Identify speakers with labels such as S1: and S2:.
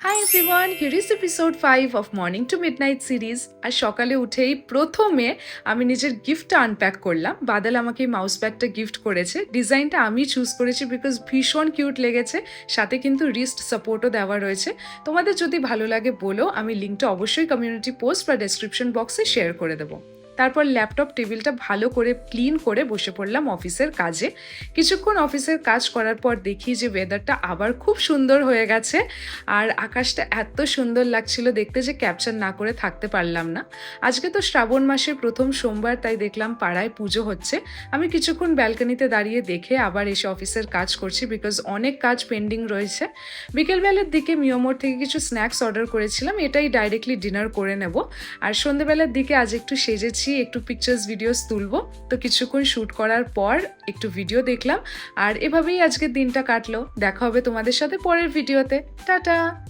S1: High everyone, here is episode 5 of morning to midnight series. আর সকালে উঠেই প্রথমে আমি নিজের গিফটটা আনপ্যাক করলাম। বাদল আমাকে এই মাউস প্যাডটা গিফট করেছে। ডিজাইনটা আমি চুজ করেছি বিকজ ভীষণ কিউট লেগেছে। সাথে কিন্তু রিস্ট সাপোর্টও দেওয়া রয়েছে। তোমাদের যদি ভালো লাগে বলো, আমি লিঙ্কটা অবশ্যই কমিউনিটি পোস্ট বা ডেসক্রিপশন বক্সে শেয়ার করে দেবো। তারপর ল্যাপটপ টেবিলটা ভালো করে ক্লিন করে বসে পড়লাম অফিসের কাজে। কিছুক্ষণ অফিসের কাজ করার পর দেখি যে ওয়েদারটা আবার খুব সুন্দর হয়ে গেছে আর আকাশটা এত সুন্দর লাগছিল দেখতে যে ক্যাপচার না করে থাকতে পারলাম না। আজকে তো শ্রাবণ মাসের প্রথম সোমবার, তাই দেখলাম পাড়ায় পুজো হচ্ছে। আমি কিছুক্ষণ ব্যালকনিতে দাঁড়িয়ে দেখে আবার এসে অফিসের কাজ করছি বিকজ অনেক কাজ পেন্ডিং রয়েছে। বিকেলবেলার দিকে মিয়োমোর থেকে কিছু স্ন্যাক্স অর্ডার করেছিলাম, এটাই ডাইরেক্টলি ডিনার করে নেব। আর সন্ধ্যেবেলার দিকে আজ একটু সেজেছি, একটু পিকচার্স ভিডিওস তুলবো। তো কিছুক্ষণ শ্যুট করার পর একটু ভিডিও দেখলাম আর এভাবেই আজকের দিনটা কাটলো। দেখা হবে তোমাদের সাথে পরের ভিডিওতে। টাটা।